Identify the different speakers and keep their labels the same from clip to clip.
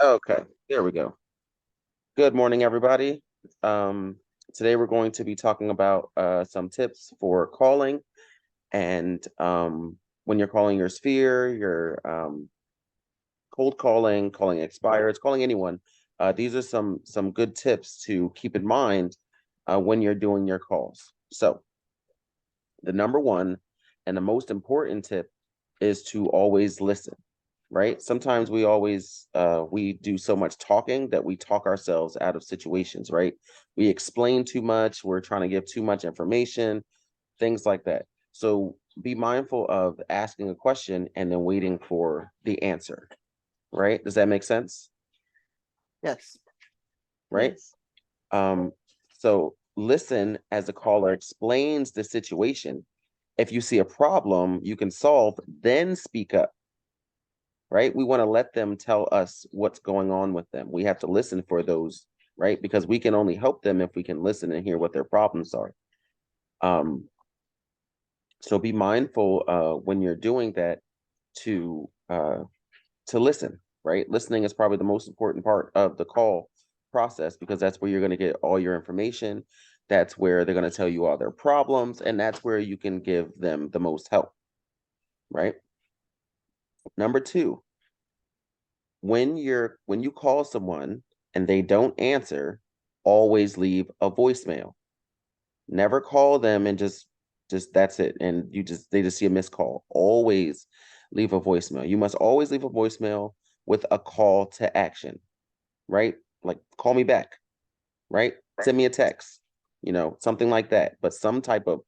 Speaker 1: Okay, there we go. Good morning, everybody. Um, Today we're going to be talking about some tips for calling and when you're calling your sphere, your cold calling, calling expireds, calling anyone. These are some good tips to keep in mind when you're doing your calls. So the number one and the most important tip is to always listen, right? Sometimes we do so much talking that we talk ourselves out of situations, right? We explain too much, we're trying to give too much information, things like that. So be mindful of asking a question and then waiting for the answer, right? Does that make sense?
Speaker 2: Yes.
Speaker 1: Right? Um, so listen as the caller explains the situation. If you see a problem you can solve, then speak up, right? We want to let them tell us what's going on with them. We have to listen for those, right? Because we can only help them if we can listen and hear what their problems are. Um, so be mindful when you're doing that to uh, to listen, right? Listening is probably the most important part of the call process because that's where you're going to get all your information. That's where they're going to tell you all their problems, and that's where you can give them the most help, right? Number two, when you call someone and they don't answer, always leave a voicemail. Never call them and just that's it, and they just see a missed call. Always leave a voicemail. You must always leave a voicemail with a call to action, right? Like call me back, right? Send me a text, something like that. But some type of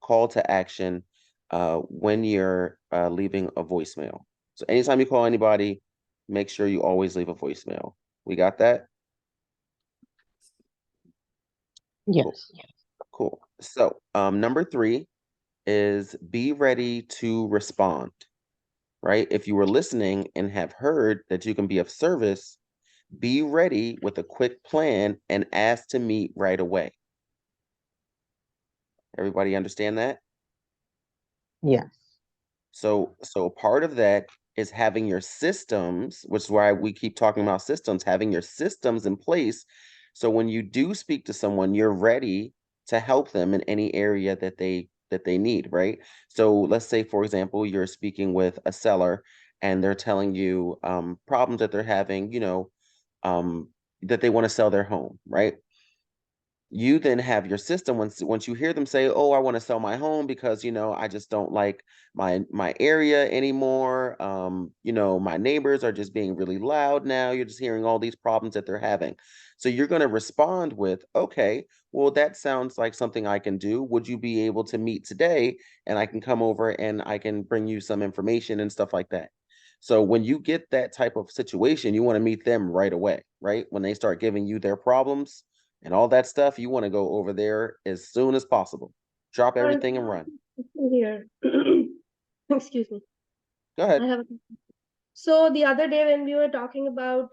Speaker 1: call to action when you're leaving a voicemail. So anytime you call anybody, make sure you always leave a voicemail. We got that? Cool.
Speaker 2: Yes.
Speaker 1: Cool. So number three is be ready to respond, right? If you were listening and have heard that you can be of service, be ready with a quick plan and ask to meet right away. Everybody understand that?
Speaker 2: Yes.
Speaker 1: So part of that is having your systems, which is why we keep talking about systems, having your systems in place. So when you do speak to someone, you're ready to help them in any area that they need, right? So let's say, for example, you're speaking with a seller and they're telling you problems that they're having, um, that they want to sell their home, right? You then have your system once you hear them say, "Oh, I want to sell my home because I just don't like my area anymore. My neighbors are just being really loud now." You're just hearing all these problems that they're having. So you're going to respond with, "Okay, well that sounds like something I can do. Would you be able to meet today and I can come over and I can bring you some information and stuff like that." So when you get that type of situation, you want to meet them right away, right? When they start giving you their problems and all that stuff, you want to go over there as soon as possible. Drop
Speaker 3: And
Speaker 1: everything and run.
Speaker 3: here, excuse me.
Speaker 1: Go
Speaker 3: I
Speaker 1: ahead.
Speaker 3: have. So the other day when we were talking about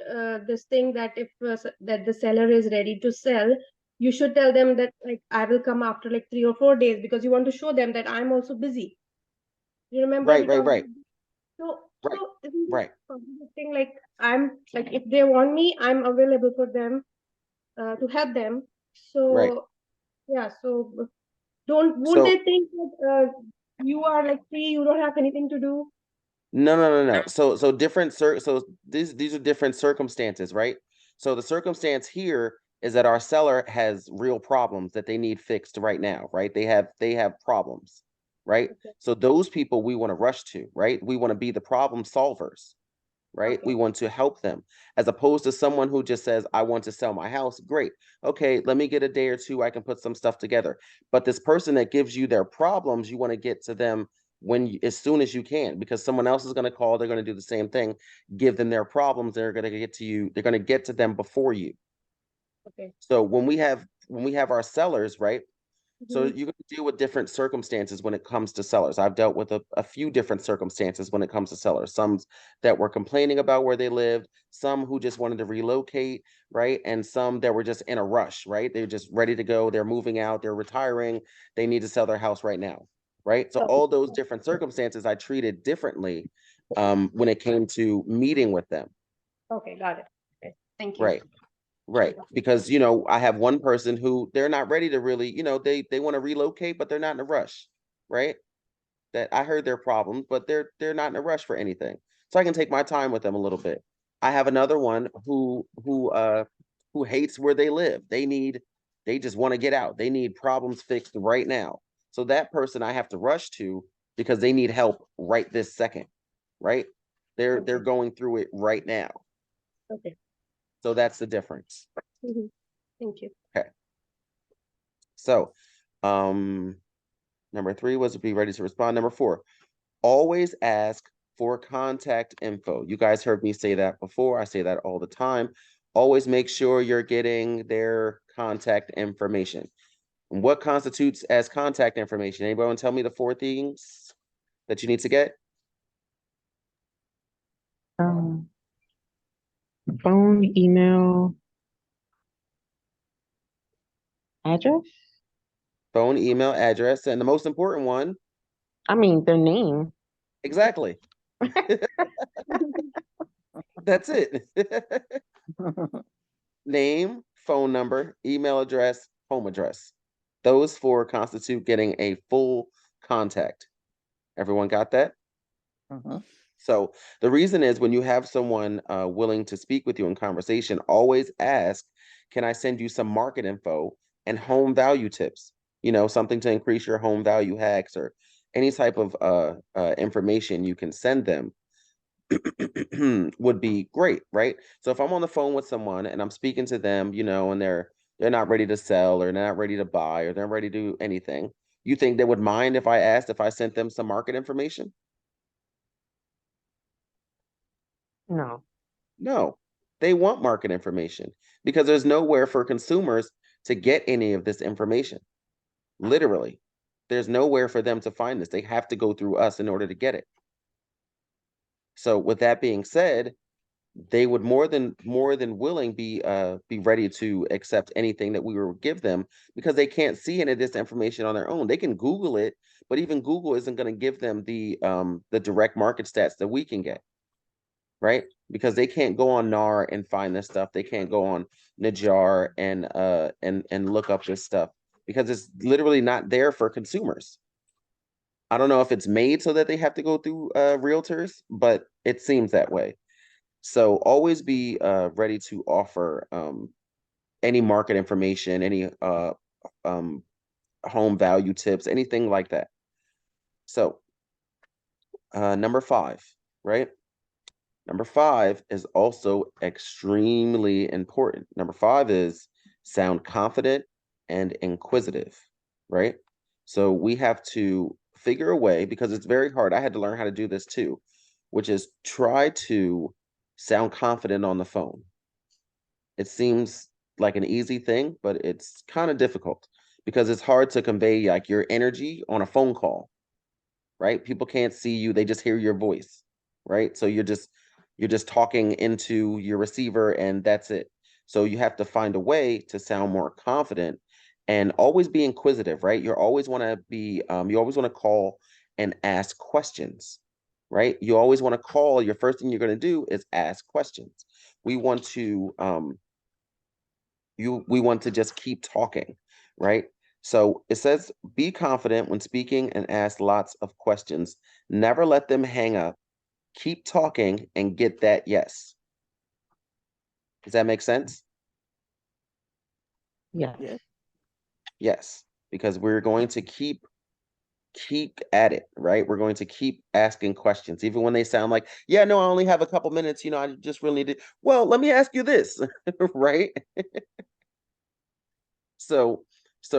Speaker 3: this thing that if that the seller is ready to sell, you should tell them that like I will come after like 3 or 4 days because you want to show them that I'm also busy. You remember
Speaker 1: Right,
Speaker 3: we
Speaker 1: right,
Speaker 3: talked.
Speaker 1: right, right,
Speaker 3: So isn't it
Speaker 1: right,
Speaker 3: something like I'm like if they want me, I'm available for them to help them.
Speaker 1: right.
Speaker 3: So yeah, so don't won't they
Speaker 1: So
Speaker 3: think that you are like free, you don't have anything to do?
Speaker 1: no, no, no, no. So different so these are different circumstances, right? So the circumstance here is that our seller has real problems that they need fixed right now, right? They have problems, right?
Speaker 3: Okay.
Speaker 1: So those people we want to rush to, right? We want to be the problem solvers, right? We
Speaker 3: Okay.
Speaker 1: want to help them as opposed to someone who just says, I want to sell my house. Great. Okay, let me get a day or two. I can put some stuff together. But this person that gives you their problems, you want to get to them as soon as you can because someone else is going to call. They're going to do the same thing, give them their problems. They're going to get to you. They're going to get to them before you.
Speaker 3: Okay.
Speaker 1: So when we have our sellers, right? So
Speaker 3: Mhm.
Speaker 1: you're going to deal with different circumstances when it comes to sellers. I've dealt with a few different circumstances when it comes to sellers. Some that were complaining about where they lived, some who just wanted to relocate, right? And some that were just in a rush, right? They're just ready to go. They're moving out. They're retiring. They need to sell their house right now, right? So
Speaker 3: Okay.
Speaker 1: all those different circumstances I treated differently when it came to meeting with them.
Speaker 3: Okay, got it. Okay, thank you.
Speaker 1: Right. Right. Because, I have one person who they're not ready to really, they want to relocate, but they're not in a rush. Right. That I heard their problems, but they're not in a rush for anything. So I can take my time with them a little bit. I have another one who hates where they live. They just want to get out. They need problems fixed right now. So that person I have to rush to because they need help right this second. Right? They're
Speaker 3: Okay.
Speaker 1: going through it right now.
Speaker 3: Okay.
Speaker 1: So that's the difference.
Speaker 3: Thank you.
Speaker 1: Okay. So number 3 was to be ready to respond. Number 4, always ask for contact info. You guys heard me say that before. I say that all the time. Always make sure you're getting their contact information. And what constitutes as contact information? Anybody want to tell me the 4 things that you need to get?
Speaker 2: Phone, email, address.
Speaker 1: Phone, email, address, and the most important one,
Speaker 2: I mean, their name.
Speaker 1: exactly. That's it. Name, phone number, email address, home address. Those 4 constitute getting a full contact. Everyone got that? So the reason is when you have someone willing to speak with you in conversation, always ask, can I send you some market info and home value tips? Something to increase your home value hacks or any type of information you can send them would be great, right? So if I'm on the phone with someone and I'm speaking to them, and they're not ready to sell or they're not ready to buy or they're not ready to do anything, you think they would mind if I sent them some market information?
Speaker 2: No.
Speaker 1: No, they want market information because there's nowhere for consumers to get any of this information. Literally, there's nowhere for them to find this. They have to go through us in order to get it. So with that being said, they would more than willing be ready to accept anything that we will give them because they can't see any of this information on their own. They can Google it, but even Google isn't going to give them the direct market stats that we can get, right? Because they can't go on NAR and find this stuff. They can't go on Najar and look up this stuff because it's literally not there for consumers. I don't know if it's made so that they have to go through realtors, but it seems that way. So always be ready to offer any market information, any um, home value tips, anything like that. So number 5, right? Number 5 is also extremely important. Number 5 is sound confident and inquisitive, right? So we have to figure a way, because it's very hard. I had to learn how to do this too, which is try to sound confident on the phone. It seems like an easy thing, but it's kind of difficult because it's hard to convey like your energy on a phone call, right? People can't see you, they just hear your voice, right? So you're just talking into your receiver and that's it. So you have to find a way to sound more confident and always be inquisitive, right? You always want to call and ask questions, right? You always want to call, your first thing you're going to do is ask questions. We want to we want to just keep talking, right? So it says, be confident when speaking and ask lots of questions. Never let them hang up. Keep talking and get that yes. Does that make sense?
Speaker 2: Yes.
Speaker 1: Yes, because we're going to keep at it, right? We're going to keep asking questions, even when they sound like, yeah, no, I only have a couple minutes, I just really need to, well, let me ask you this, right? So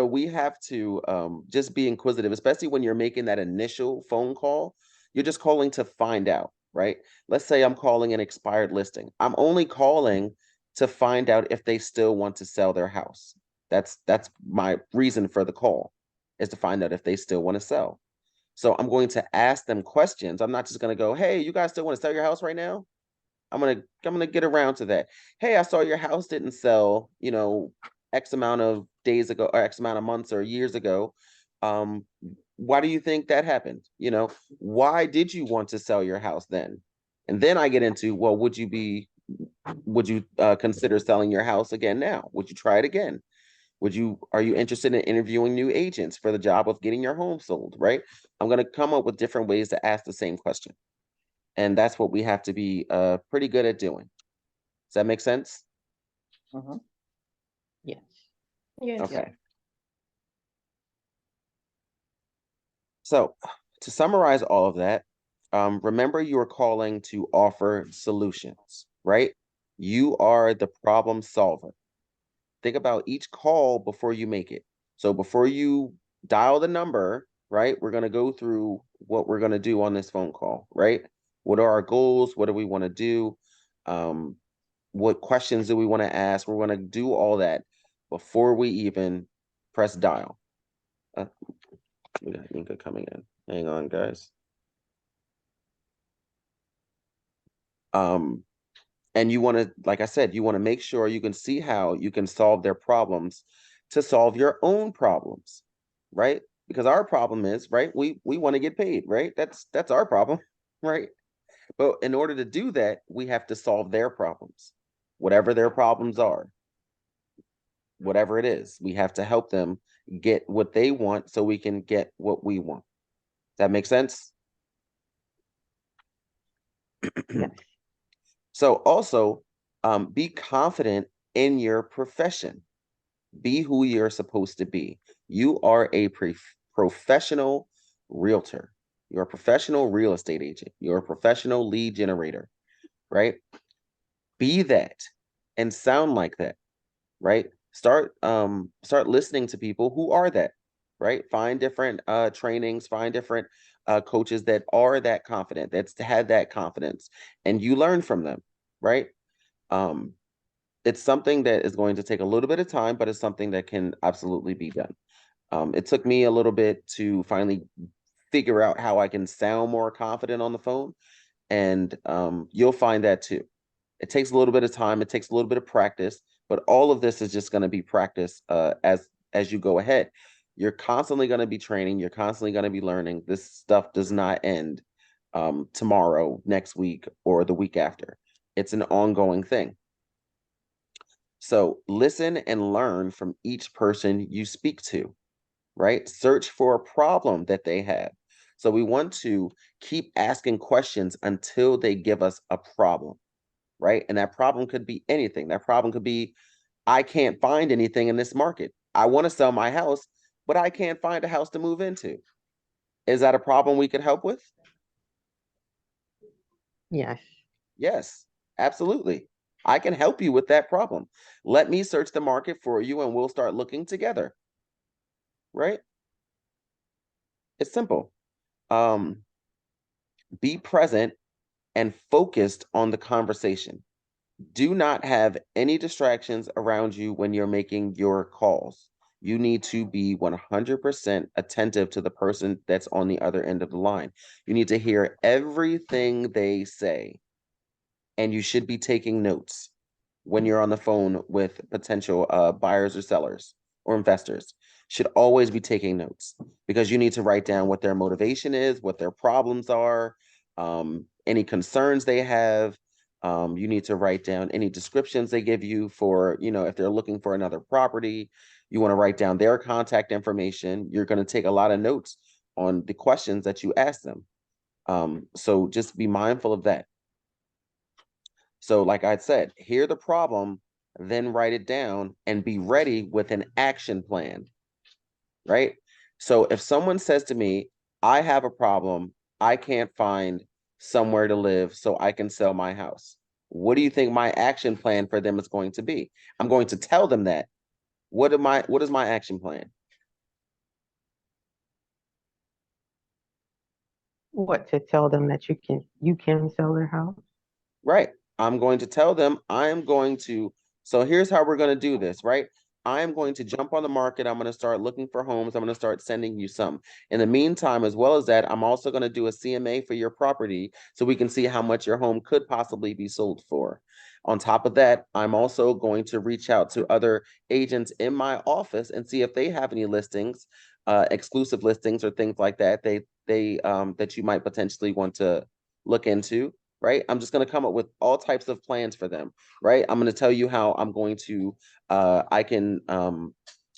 Speaker 1: we have to just be inquisitive, especially when you're making that initial phone call. You're just calling to find out, right? Let's say I'm calling an expired listing. I'm only calling to find out if they still want to sell their house. That's my reason for the call, is to find out if they still want to sell. So I'm going to ask them questions. I'm not just going to go, "Hey, you guys still want to sell your house right now?" I'm gonna get around to that. Hey, I saw your house didn't sell, X amount of days ago or X amount of months or years ago. Um, why do you think that happened? Why did you want to sell your house then? And then I get into, well, would you consider selling your house again now? Would you try it again? Are you interested in interviewing new agents for the job of getting your home sold, right? I'm going to come up with different ways to ask the same question. And that's what we have to be pretty good at doing. Does that make sense?
Speaker 2: Yes.
Speaker 3: Yes.
Speaker 1: Okay. So to summarize all of that, remember you are calling to offer solutions, right? You are the problem solver. Think about each call before you make it. So before you dial the number, right, we're going to go through what we're going to do on this phone call, right? What are our goals? What do we want to do? What questions do we want to ask? We're going to do all that before we even press dial. We got Inca coming in. Hang on, guys. And you want to, like I said, you want to make sure you can see how you can solve their problems to solve your own problems, right? Because our problem is, right, we want to get paid, right? That's our problem, right? But in order to do that, we have to solve their problems, whatever their problems are, whatever it is. We have to help them get what they want so we can get what we want. Does that make sense?
Speaker 2: Yes.
Speaker 1: So also, be confident in your profession. Be who you're supposed to be. You are a professional realtor. You're a professional real estate agent. You're a professional lead generator, right? Be that and sound like that, right? Start listening to people who are that, right? Find different trainings, find different coaches that are that confident, that's had that confidence, and you learn from them, right? Um, it's something that is going to take a little bit of time, but it's something that can absolutely be done. It took me a little bit to finally figure out how I can sound more confident on the phone, and you'll find that too. It takes a little bit of time, it takes a little bit of practice, but all of this is just going to be practice as you go ahead. You're constantly going to be training, you're constantly going to be learning. This stuff does not end tomorrow, next week, or the week after. It's an ongoing thing. So listen and learn from each person you speak to, right? Search for a problem that they have. So we want to keep asking questions until they give us a problem, right? And that problem could be anything. That problem could be, I can't find anything in this market. I want to sell my house, but I can't find a house to move into. Is that a problem we could help with?
Speaker 2: Yes.
Speaker 1: Yes, absolutely. I can help you with that problem. Let me search the market for you and we'll start looking together, right? It's simple. Um, be present and focused on the conversation. Do not have any distractions around you when you're making your calls. You need to be 100% attentive to the person that's on the other end of the line. You need to hear everything they say, and you should be taking notes when you're on the phone with potential buyers or sellers or investors. Should always be taking notes because you need to write down what their motivation is, what their problems are, any concerns they have. You need to write down any descriptions they give you for, if they're looking for another property. You want to write down their contact information. You're going to take a lot of notes on the questions that you ask them. So just be mindful of that. So, like I said, hear the problem, then write it down and be ready with an action plan, right? So, if someone says to me, I have a problem, I can't find somewhere to live so I can sell my house. What do you think my action plan for them is going to be? I'm going to tell them that. What is my action plan?
Speaker 2: What, to tell them that you can sell their house?
Speaker 1: Right. I'm going to tell them so here's how we're going to do this, right? I'm going to jump on the market. I'm going to start looking for homes. I'm going to start sending you some. In the meantime, as well as that, I'm also going to do a CMA for your property so we can see how much your home could possibly be sold for. On top of that, I'm also going to reach out to other agents in my office and see if they have any listings, exclusive listings or things like that that you might potentially want to look into. right? I'm just going to come up with all types of plans for them, right? I'm going to tell you how I'm going to, I can,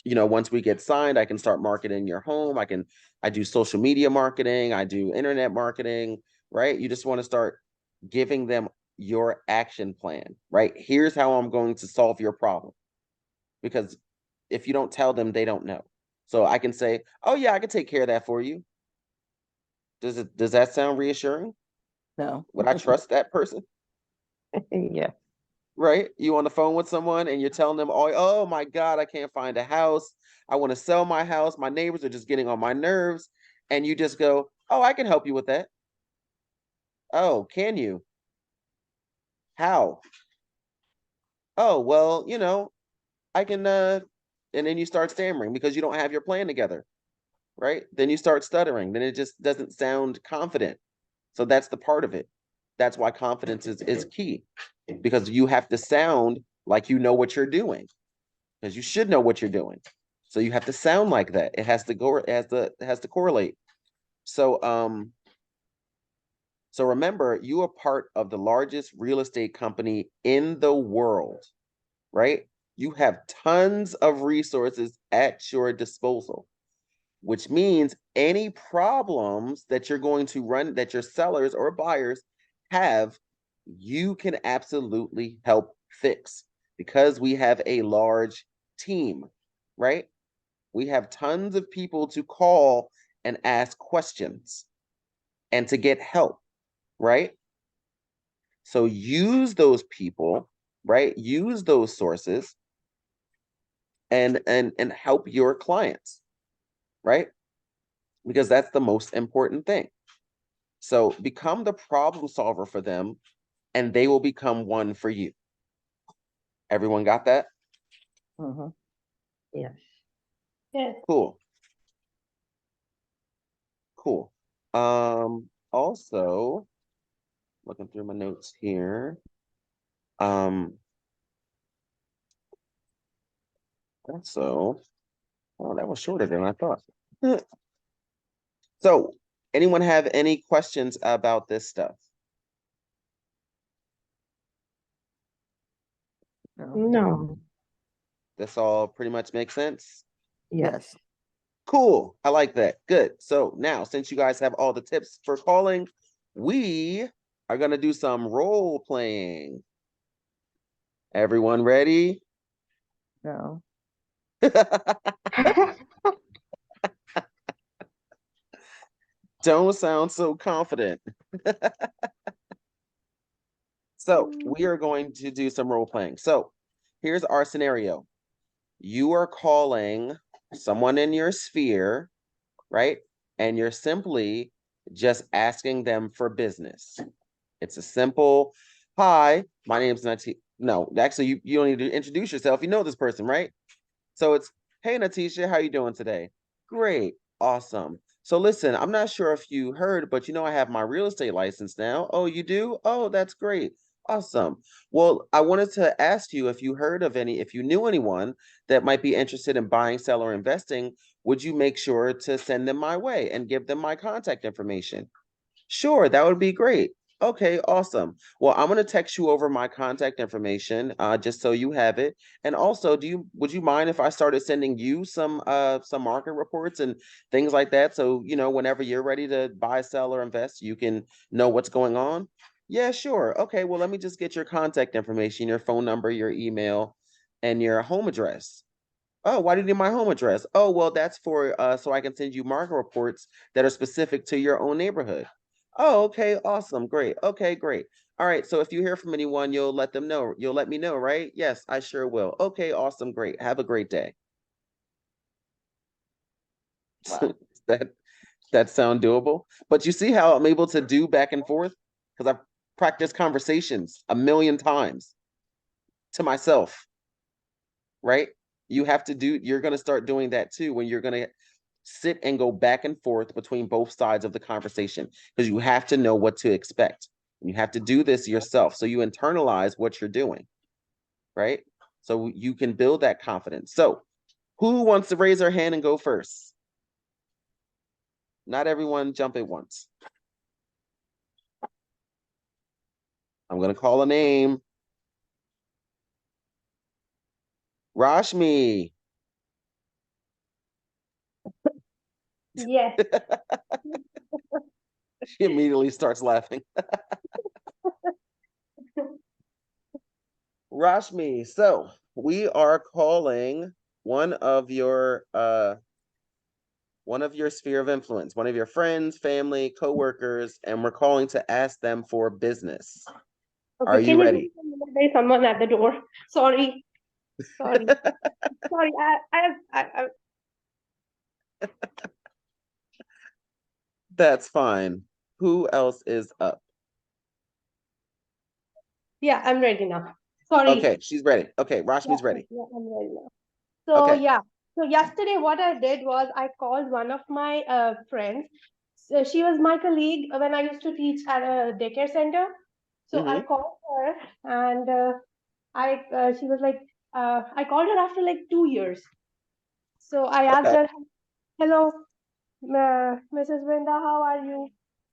Speaker 1: once we get signed, I can start marketing your home. I do social media marketing, I do internet marketing, right? You just want to start giving them your action plan, right? Here's how I'm going to solve your problem. Because if you don't tell them, they don't know. So I can say, oh yeah, I can take care of that for you. Does that sound reassuring?
Speaker 4: No.
Speaker 1: Would I trust that person?
Speaker 2: Yeah.
Speaker 1: Right? You on the phone with someone and you're telling them, oh my God, I can't find a house. I want to sell my house. My neighbors are just getting on my nerves. And you just go, oh, I can help you with that. Oh, can you? How? Oh, well, I can and then you start stammering because you don't have your plan together, right? Then you start stuttering. Then it just doesn't sound confident. So that's the part of it. That's why confidence is key, because you have to sound like you know what you're doing, because you should know what you're doing. So you have to sound like that. It has to go, it has to correlate. So remember, you are part of the largest real estate company in the world, right? You have tons of resources at your disposal, which means any problems that you're going to run, that your sellers or buyers have, you can absolutely help fix, because we have a large team, right? We have tons of people to call and ask questions and to get help, right? So use those people, right? Use those sources and help your clients, right? Because that's the most important thing. So become the problem solver for them, and they will become one for you. Everyone got that?
Speaker 4: Mm-hmm.
Speaker 2: Yes.
Speaker 3: Yes.
Speaker 1: Cool. Cool. Also, looking through my notes here. Also, oh, that was shorter than I thought. So, anyone have any questions about this stuff?
Speaker 4: No.
Speaker 2: No.
Speaker 1: This all pretty much makes sense?
Speaker 2: Yes.
Speaker 4: Yes.
Speaker 1: Cool. I like that. Good. So now, since you guys have all the tips for calling, we are going to do some role playing. Everyone ready?
Speaker 4: No.
Speaker 1: Don't sound so confident. So we are going to do some role playing. So here's our scenario. You are calling someone in your sphere, right? And you're simply just asking them for business. It's a simple, hi, my name's Nati. No, actually, you don't need to introduce yourself. You know this person, right? So it's, hey, Natisha, how you doing today? Great, awesome. So listen, I'm not sure if you heard, but I have my real estate license now. Oh, you do? Oh, that's great. Awesome. Well, I wanted to ask you if you heard of if you knew anyone that might be interested in buying, sell, or investing, would you make sure to send them my way and give them my contact information? Sure, that would be great. Okay, awesome. Well, I'm gonna text you over my contact information, just so you have it. And also, would you mind if I started sending you some market reports and things like that? So, whenever you're ready to buy, sell, or invest, you can know what's going on. Yeah, sure. Okay, well, let me just get your contact information, your phone number, your email, and your home address. Oh, why do you need my home address? Oh, well, that's for so I can send you market reports that are specific to your own neighborhood. Oh, okay, awesome, great. Okay, great. All right, so if you hear from anyone, you'll let them know. You'll let me know, right? Yes, I sure will. Okay, awesome, great. Have a great day.
Speaker 4: Wow.
Speaker 1: That that sound doable? But you see how I'm able to do back and forth? Because I've practiced conversations a million times to myself, right? You're going to start doing that too when you're going to sit and go back and forth between both sides of the conversation, because you have to know what to expect. You have to do this yourself. So you internalize what you're doing, right? So you can build that confidence. So who wants to raise their hand and go first? Not everyone jump at once. I'm gonna call a name. Rashmi.
Speaker 3: Yes.
Speaker 1: She immediately starts laughing. Rashmi, so we are calling one of your sphere of influence, one of your friends, family, coworkers, and we're calling to ask them for business. Are
Speaker 3: Okay,
Speaker 1: you
Speaker 3: can you
Speaker 1: ready?
Speaker 3: please there's someone at the door? Sorry, sorry, sorry.
Speaker 1: That's fine. Who else is up?
Speaker 3: Yeah, I'm ready now. Sorry.
Speaker 1: Okay, she's ready. Okay,
Speaker 3: Yeah,
Speaker 1: Rashmi's ready.
Speaker 3: yeah, I'm ready now. So
Speaker 1: Okay.
Speaker 3: yeah, so yesterday what I did was I called one of my friends. So she was my colleague when I used to teach at a daycare center. So I
Speaker 1: Mm-hmm.
Speaker 3: called her and she was like I called her after like 2 years. So I asked
Speaker 1: Okay.
Speaker 3: her, "Hello, Mrs. Brenda, how are you?"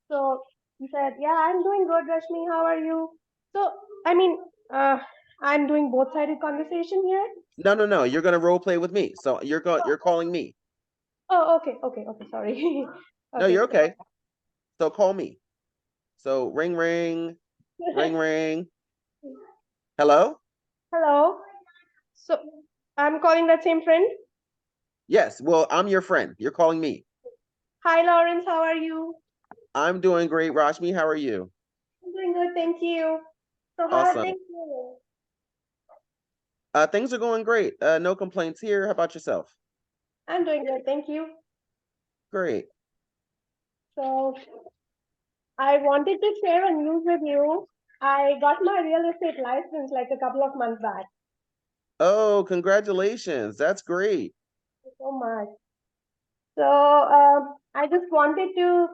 Speaker 3: So he said, "Yeah, I'm doing good, Rashmi. How are you?" So I mean, uh, I'm doing both-sided conversation here.
Speaker 1: No. You're gonna role play with me. So you're calling me.
Speaker 3: Oh, okay. Sorry.
Speaker 1: No,
Speaker 3: Okay.
Speaker 1: you're okay. So call me. So ring ring, ring ring. Hello?
Speaker 3: Hello. So I'm calling that same friend.
Speaker 1: Yes. Well, I'm your friend. You're calling me.
Speaker 3: Hi, Lawrence. How are you?
Speaker 1: I'm doing great, Rashmi. How are you?
Speaker 3: I'm doing good, thank you. So how are
Speaker 1: Awesome.
Speaker 3: things going?
Speaker 1: Things are going great. No complaints here. How about yourself?
Speaker 3: I'm doing good, thank you.
Speaker 1: Great.
Speaker 3: So I wanted to share a news with you. I got my real estate license like a couple of months back.
Speaker 1: Oh, congratulations. That's great.
Speaker 3: Thank you so much. So I just wanted to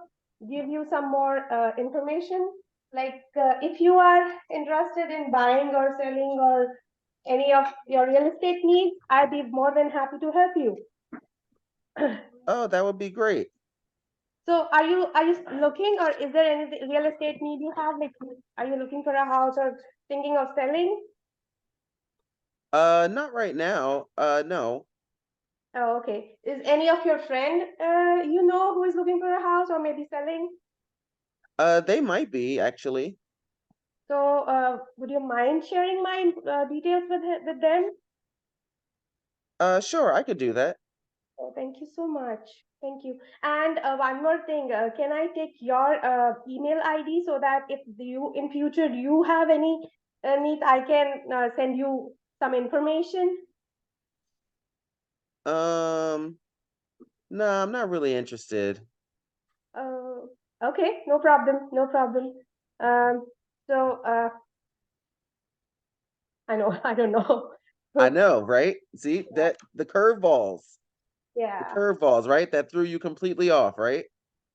Speaker 3: give you some more information. Like if you are interested in buying or selling or any of your real estate needs, I'd be more than happy to help you.
Speaker 1: Oh, that would be great.
Speaker 3: So are you looking or is there any real estate need you have? Like are you looking for a house or thinking of selling?
Speaker 1: Not right now. No.
Speaker 3: Oh, okay. Is any of your friend you know who is looking for a house or maybe selling?
Speaker 1: They might be actually.
Speaker 3: So would you mind sharing my details with them?
Speaker 1: Sure, I could do that.
Speaker 3: Oh, thank you so much. Thank you. And one more thing, can I take your email ID so that if you in future you have any needs, I can send you some information.
Speaker 1: Um, no, I'm not really interested.
Speaker 3: Uh, okay, no problem, no problem. Um, so I know, I don't know.
Speaker 1: I know, right? See that the
Speaker 3: Yeah,
Speaker 1: curveballs, right? That threw you completely off, right?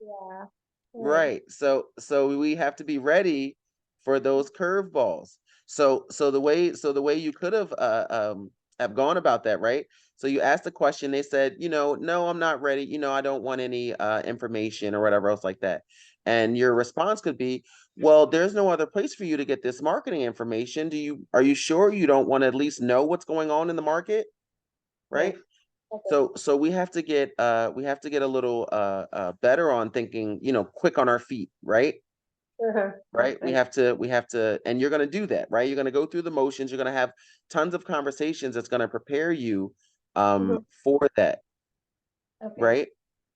Speaker 3: yeah, right.
Speaker 1: Right. So we have to be ready for those curveballs. So the way you could have gone about that, right? So you asked the question, they said, no, I'm not ready. I don't want any information or whatever else like that. And your response could be, well, there's no other place for you to get this marketing information. Are you sure you don't want to at least know what's going on in the market?
Speaker 3: Yes.
Speaker 1: Right?
Speaker 3: Okay.
Speaker 1: So we have to get a little better on thinking, quick on our feet, right?
Speaker 3: Right,
Speaker 1: Right? We
Speaker 3: right.
Speaker 1: have to we have to and you're going to do that, right? You're going to go through the motions, you're going to have tons of conversations that's going to prepare you
Speaker 3: Mhm.
Speaker 1: for that,
Speaker 3: Okay.
Speaker 1: right?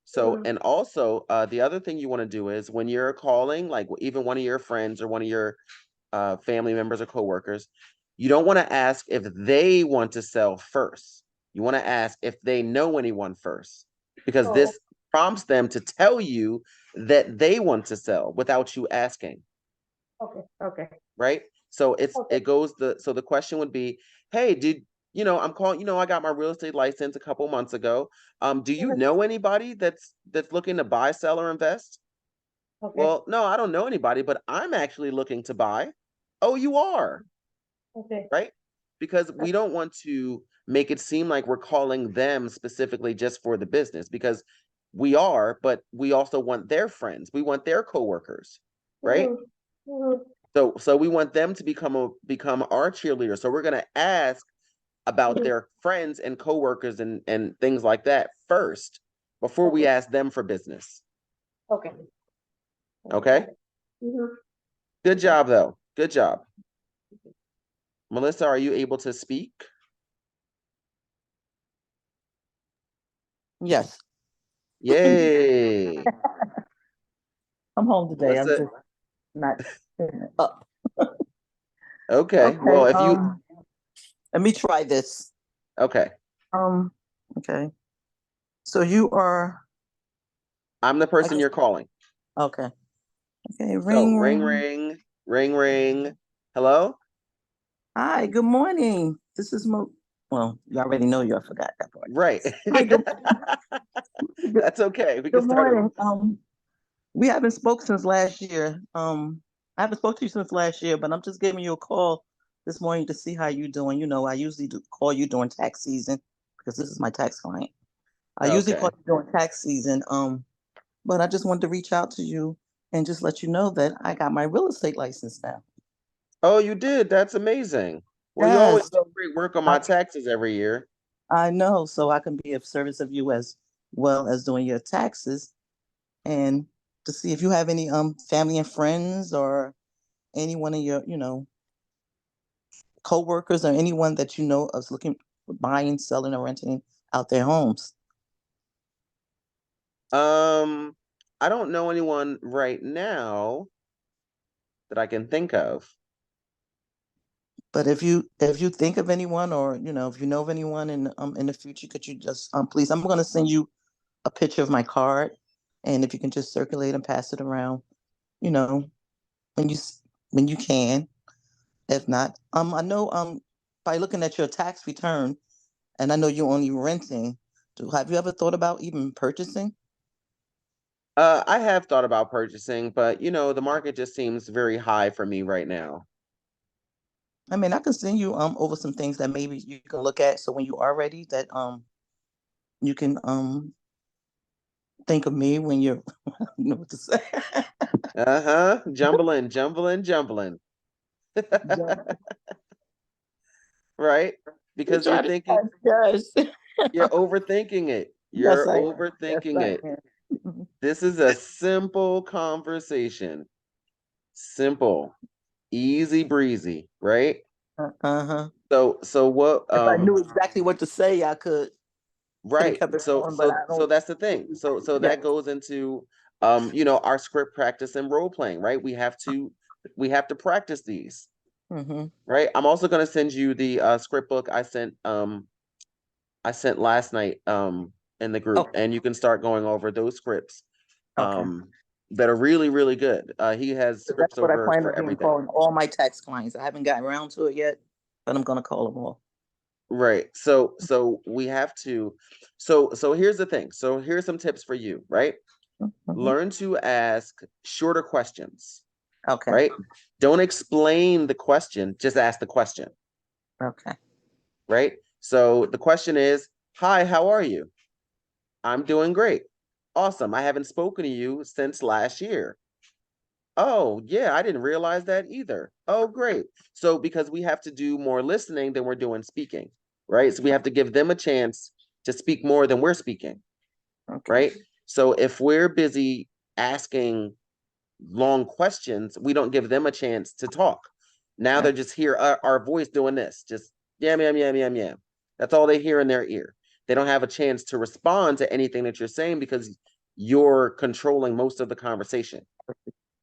Speaker 1: So,
Speaker 3: Mhm.
Speaker 1: and also the other thing you want to do is when you're calling, like even one of your friends or one of your family members or coworkers, you don't want to ask if they want to sell first. You want to ask if they know anyone first, because
Speaker 3: Oh,
Speaker 1: this prompts them to tell you that they want to sell without you asking,
Speaker 3: okay, okay,
Speaker 1: right? So
Speaker 3: okay.
Speaker 1: it goes the question would be, hey, I'm calling, I got my real estate license a couple months ago. Do you
Speaker 3: Mhm.
Speaker 1: know anybody that's looking to buy, sell, or invest?
Speaker 3: Okay,
Speaker 1: Well, no, I don't know anybody, but I'm actually looking to buy. Oh, you are,
Speaker 3: okay.
Speaker 1: right? Because we don't want to make it seem like we're calling them specifically just for the business, because we are, but we also want their friends. We want their coworkers, right?
Speaker 3: Mhm. Mhm.
Speaker 1: So we want them to become our cheerleader. So we're going to ask about
Speaker 3: Mhm.
Speaker 1: their friends and coworkers and things like that first before we
Speaker 3: Okay.
Speaker 1: ask them for business.
Speaker 3: Okay.
Speaker 1: Okay?
Speaker 3: Mhm.
Speaker 1: Good job though. Good job. Melissa, are you able to speak?
Speaker 4: Yes.
Speaker 1: Yay.
Speaker 4: I'm home today. I'm
Speaker 1: Melissa,
Speaker 4: just not up.
Speaker 1: okay.
Speaker 4: Okay.
Speaker 1: Well, if you
Speaker 4: Let me try this.
Speaker 1: okay.
Speaker 4: Um, okay. So you are,
Speaker 1: I'm the
Speaker 4: I
Speaker 1: person
Speaker 4: guess,
Speaker 1: you're calling.
Speaker 4: okay. Okay.
Speaker 1: So
Speaker 4: Ring,
Speaker 1: ring
Speaker 4: ring.
Speaker 1: ring, ring ring. Hello?
Speaker 4: Hi, good morning. This is well, you already know you, I forgot that part.
Speaker 1: Right.
Speaker 4: Hi, good,
Speaker 1: That's okay. We can
Speaker 4: good
Speaker 1: start over.
Speaker 4: morning. We haven't spoke since last year. I haven't spoke to you since last year, but I'm just giving you a call this morning to see how you're doing. You know, I usually do call you during tax season because this is my tax client. I usually call
Speaker 1: Okay.
Speaker 4: you during tax season. But I just wanted to reach out to you and just let you know that I got my real estate license now.
Speaker 1: Oh, you did. That's amazing. Well, you always
Speaker 4: Yes,
Speaker 1: do great work on
Speaker 4: I,
Speaker 1: my taxes every year.
Speaker 4: I know. So I can be of service of you as well as doing your taxes and to see if you have any family and friends or anyone in your, co-workers or anyone that you know is looking buying, selling, or renting out their homes.
Speaker 1: Um, I don't know anyone right now that I can think of.
Speaker 4: But if you think of anyone or if you know of anyone in the future, could you just please, I'm gonna send you a picture of my card, and if you can just circulate and pass it around, you know, when when you can. If not, I know by looking at your tax return, and I know you're only renting. Have you ever thought about even purchasing?
Speaker 1: I have thought about purchasing, but the market just seems very high for me right now.
Speaker 4: I mean, I can send you over some things that maybe you can look at. So when you are ready, that you can think of me when you're I don't know what to say.
Speaker 1: Uh-huh. Jumbling, jumbling, jumbling.
Speaker 4: Yeah.
Speaker 1: Right?
Speaker 4: You
Speaker 1: Because you're
Speaker 4: try to
Speaker 1: thinking,
Speaker 4: yes.
Speaker 1: you're overthinking it.
Speaker 4: Yes,
Speaker 1: You're
Speaker 4: I am. Yes,
Speaker 1: overthinking
Speaker 4: I
Speaker 1: it.
Speaker 4: am.
Speaker 1: This is a simple conversation. Simple, easy breezy, right?
Speaker 4: Uh-huh.
Speaker 1: So what
Speaker 4: If I knew exactly what to say, I could have
Speaker 1: right.
Speaker 4: kept it
Speaker 1: So
Speaker 4: going, but
Speaker 1: so
Speaker 4: I
Speaker 1: so
Speaker 4: don't.
Speaker 1: that's the thing. So
Speaker 4: Yeah.
Speaker 1: that goes into our script practice and role playing, right? We have to practice these,
Speaker 4: Mm-hmm.
Speaker 1: right? I'm also going to send you the script book I sent last night in the group,
Speaker 4: Okay.
Speaker 1: and you can start going over those scripts
Speaker 4: Okay.
Speaker 1: um that are really really good. He has
Speaker 4: So that's
Speaker 1: scripts
Speaker 4: what I
Speaker 1: over
Speaker 4: plan
Speaker 1: for
Speaker 4: on doing,
Speaker 1: everything.
Speaker 4: calling all my tax clients. I haven't gotten around to it yet, but I'm gonna call them all.
Speaker 1: Right. So we have to so here's the thing. So here's some tips for you, right?
Speaker 4: Mm-hmm.
Speaker 1: Learn to ask shorter questions,
Speaker 4: Okay.
Speaker 1: right? Don't explain the question, just ask the question,
Speaker 4: Okay.
Speaker 1: right? So the question is, "Hi, how are you?" "I'm doing great." "Awesome. I haven't spoken to you since last year." "Oh, yeah, I didn't realize that either." "Oh, great." So because we have to do more listening than we're doing speaking, right? So we have to give them a chance to speak more than we're speaking,
Speaker 4: Okay.
Speaker 1: right? So if we're busy asking long questions, we don't give them a chance to talk. Now
Speaker 4: Uh,
Speaker 1: they're just hear our voice doing this, just yam, yam, yam, yam, yam. That's all they hear in their ear. They don't have a chance to respond to anything that you're saying because you're controlling most of the conversation.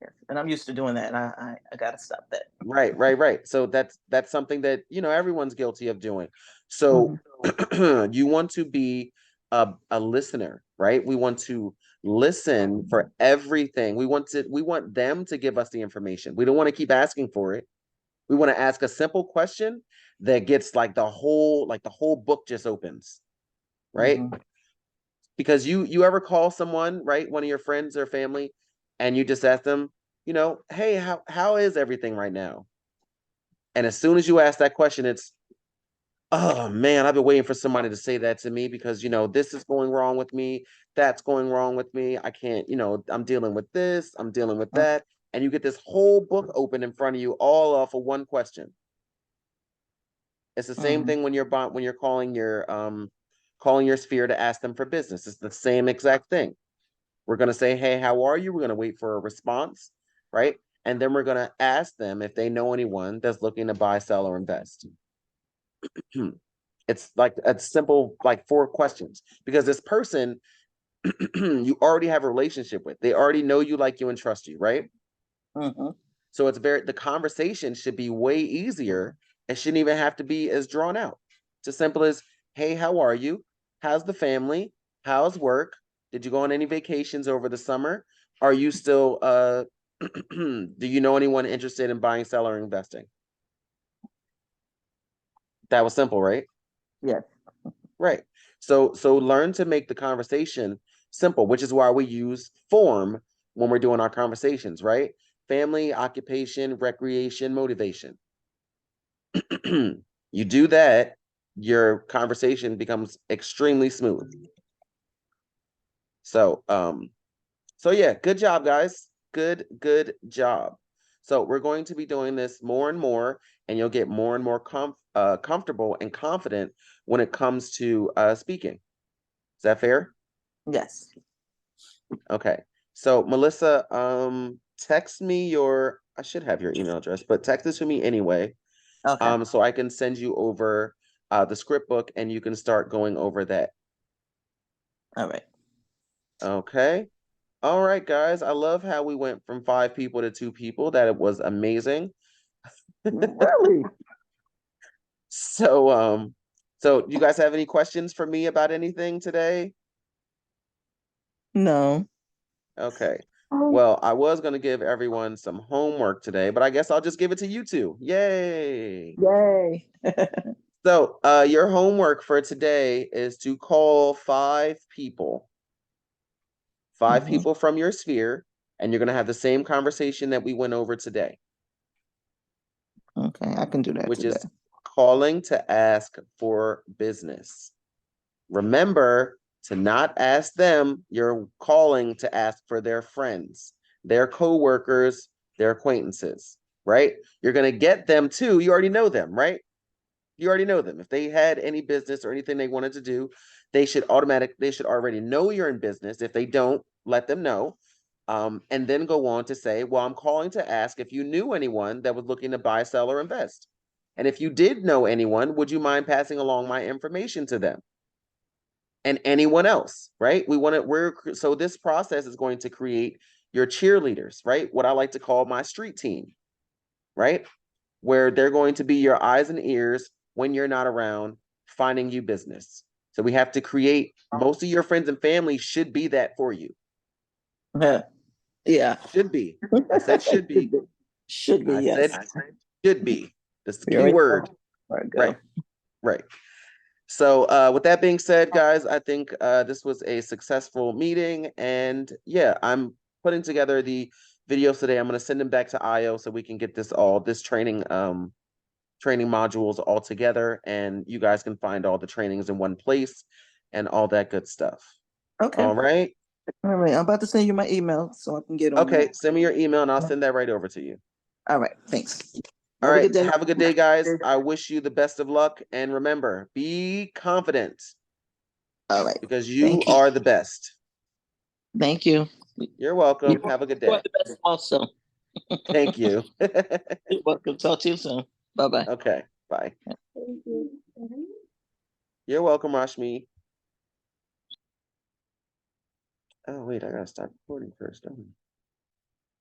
Speaker 4: yes. And I'm used to doing that, and I gotta stop that.
Speaker 1: Right, right, right. So that's something that everyone's guilty of doing. So
Speaker 4: Mm-hmm.
Speaker 1: you want to be a listener, right? We want to listen for everything. We want them to give us the information. We don't want to keep asking for it. We want to ask a simple question that gets like the whole book just opens, right?
Speaker 4: Mm-hmm.
Speaker 1: Because you ever call someone, right, one of your friends or family, and you just ask them, hey, how is everything right now? And as soon as you ask that question, it's, oh man, I've been waiting for somebody to say that to me because, this is going wrong with me. That's going wrong with me. I can't, I'm dealing with this. I'm dealing with that. and you get this whole book open in front of you, all off of one question. It's the same thing when you're calling your sphere to ask them for business. It's the same exact thing. We're going to say, hey, how are you? We're going to wait for a response, right? And then we're going to ask them if they know anyone that's looking to buy, sell, or invest. It's like a simple, like 4 questions, because this person you already have a relationship with. They already know you, like you, and trust you, right? So the conversation should be way easier. It shouldn't even have to be as drawn out. It's as simple as, hey, how are you? How's the family? How's work? Did you go on any vacations over the summer? Are you still, do you know anyone interested in buying, selling, or investing? That was simple, right?
Speaker 4: Yes.
Speaker 1: Right. So learn to make the conversation simple, which is why we use form when we're doing our conversations, right? Family, occupation, recreation, motivation. You do that, your conversation becomes extremely smooth. So yeah, good job, guys. Good job. So we're going to be doing this more and more, and you'll get more and more comfortable and confident when it comes to speaking. Is that fair?
Speaker 4: Yes.
Speaker 1: Okay. So Melissa, text me I should have your email address, but text it to me anyway.
Speaker 4: Okay.
Speaker 1: So I can send you over the script book and you can start going over that.
Speaker 4: All right.
Speaker 1: Okay. All right, guys. I love how we went from 5 people to 2 people. That was amazing.
Speaker 4: Really?
Speaker 1: So you guys have any questions for me about anything today?
Speaker 4: No.
Speaker 1: Okay. Well, I was going to give everyone some homework today, but I guess I'll just give it to you two. Yay.
Speaker 4: Yay.
Speaker 1: So, your homework for today is to call 5 people. 5 people from your sphere, and you're going to have the same conversation that we went over today,
Speaker 4: Okay, I can do that
Speaker 1: which
Speaker 4: today.
Speaker 1: is calling to ask for business. Remember to not ask them, you're calling to ask for their friends, their coworkers, their acquaintances, right? You're going to get them too. You already know them, right? You already know them. If they had any business or anything they wanted to do, they should already know you're in business. If they don't, let them know. And then go on to say, well, I'm calling to ask if you knew anyone that was looking to buy, sell, or invest. And if you did know anyone, would you mind passing along my information to them? And anyone else, right? So this process is going to create your cheerleaders, right? What I like to call my street team, right? Where they're going to be your eyes and ears when you're not around, finding you business. So we have to create, most of your friends and family should be that for you.
Speaker 4: Yeah.
Speaker 1: Should be. I said should be.
Speaker 4: Should be,
Speaker 1: I
Speaker 4: yes.
Speaker 1: said should be. That's the
Speaker 4: We
Speaker 1: key
Speaker 4: already
Speaker 1: word.
Speaker 4: know where to go.
Speaker 1: Right. Right. So with that being said, guys, I think this was a successful meeting. And yeah, I'm putting together the videos today. I'm going to send them back to IO so we can get this training modules all together, and you guys can find all the trainings in one place and all that good stuff.
Speaker 4: Okay.
Speaker 1: All right.
Speaker 4: All right. I'm about to send you my email so I can get on
Speaker 1: Okay.
Speaker 4: there.
Speaker 1: Send me your email and I'll send that right over to you.
Speaker 4: All right. Thanks.
Speaker 1: All
Speaker 4: Have a
Speaker 1: right.
Speaker 4: good day.
Speaker 1: Have a good day, guys. I wish you the best of luck. And remember, be confident
Speaker 4: All right.
Speaker 1: because you
Speaker 4: Thank you.
Speaker 1: are the best.
Speaker 4: Thank you.
Speaker 1: You're welcome. Have a good
Speaker 4: You are
Speaker 1: day.
Speaker 4: the best also.
Speaker 1: Thank you.
Speaker 4: You're welcome. Talk to you soon. Bye-bye.
Speaker 1: Okay. Bye.
Speaker 3: Thank you. Mhm.
Speaker 1: You're welcome, Rashmi. Oh, wait, I gotta start recording first. Don't I?